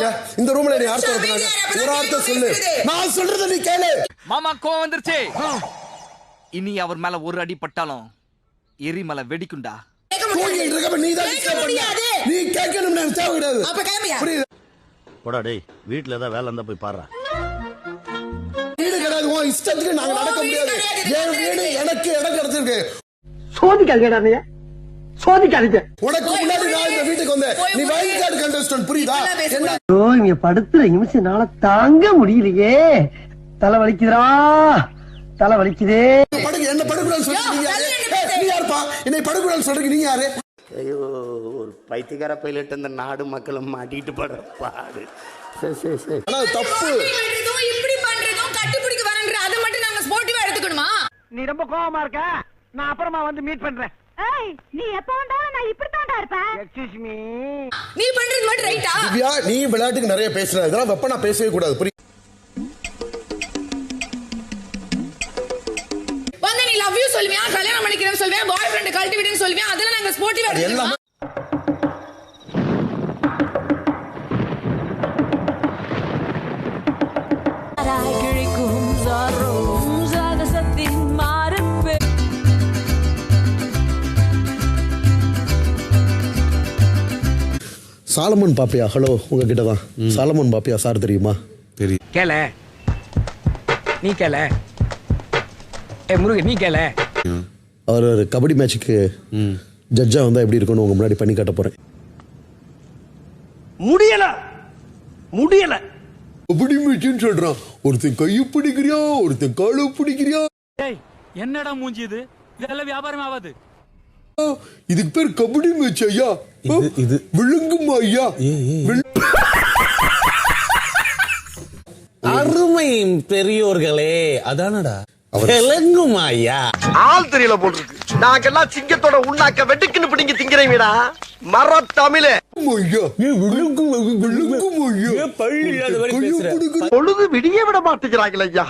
துரத்துனாங்க இந்த ரூம்ல நீ யார் துரத்துனாங்க ஒரு வார்த்தை சொல்லு நான் சொல்றத நீ கேளு மாமா கோவம் வந்துருச்சு இனி அவர் மேல ஒரு அடி பட்டாலும் எரிமலை வெடிக்குண்டா நீ கேட்கணும் நான் தேவை கிடையாது போடா டேய் வீட்டுல ஏதாவது வேலை இருந்தா போய் பாரு வீடு கிடையாது உன் இஷ்டத்துக்கு நாங்க நடக்க முடியாது என் வீடு எனக்கு இடம் கிடைச்சிருக்கு சோதிக்காதீங்கடா நீ சோதிக்காதீங்க உனக்கு முன்னாடி நான் இந்த வீட்டுக்கு வந்தேன் நீ வைல்ட் கார்டு கண்டஸ்டன்ட் புரியுதா என்ன ஓ இங்க படுத்துற நிமிஷம்னால தாங்க முடியலையே தலை வலிக்குதுடா தலை வலிக்குதே என்ன படுக்கூடாது சொல்றீங்க நீ யாருப்பா என்னை படுக்கூடாது சொல்றீங்க நீங்க யாரு ஐயோ ஒரு பைத்தியக்கார பைலட் இந்த நாடு மக்களும் மாட்டிட்டு படுற பாடு சரி ஆனா தப்பு இப்படி பண்றதும் கட்டிப்பிடிக்க வரன்ற அதை மட்டும் நாங்க ஸ்போர்ட்டிவா எடுத்துக்கணுமா நீ ரொம்ப கோவமா இருக்க நான் அப்புறமா வந்து மீட் பண்றேன் ஏய் நீ எப்ப வந்தாலும் நான் இப்படி தான்டா இருப்பேன் எக்ஸ்கியூஸ் மீ நீ பண்றது மட்டும் ரைட்டா திவ்யா நீ விளையாட்டுக்கு நிறைய பேசுற இதெல்லாம் வெப்பனா பேசவே கூடாது புரியுது வந்து நீ லவ் யூ சொல்வியா கல்யாணம் பண்ணிக்கிறேன்னு சொல்வியா பாய் ஃப்ரெண்ட் கழட்டி விடுன்னு சொல்வியா அதெல்லாம் நாங்க ஸ்போர்ட்டிவா எடுத்துக்கணுமா சாலமன் பாப்பியா ஹலோ உங்ககிட்ட தான் சாலமன் பாப்பியா சார் தெரியுமா கேள நீ கேள முருகன் நீ கேள அவர் ஒரு கபடி மேட்சுக்கு ஜட்ஜா வந்தா எப்படி இருக்கும்னு உங்க முன்னாடி பண்ணி காட்ட போறேன் முடியல கபடி மேட்ச்னு சொல்றான் ஒருத்தன் கையை பிடிக்கிறியா ஒருத்தன் காலை பிடிக்கிறியா என்னடா மூஞ்சி இது இதெல்லாம் வியாபாரம் ஆகாது இதுக்கு பேர் கபடி மேட்ச் ஐயா இது விழுங்குமா ஐயா அருமை பெரியோர்களே அதானடா விளங்குமா ஐயா ஆள் தெரியல போல் இருக்கு நாங்கெல்லாம் சிங்கத்தோட உண்ணாக்க வெட்டுக்குன்னு பிடிங்க திங்கிறீங்கடா மர தமிழே பொழுது விடிய விட மாட்டேங்கிறாங்களே ஐயா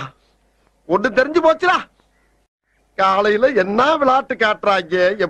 ஒண்ணு தெரிஞ்சு போச்சுடா காலையில என்ன விளையாட்டு காட்டுறாங்க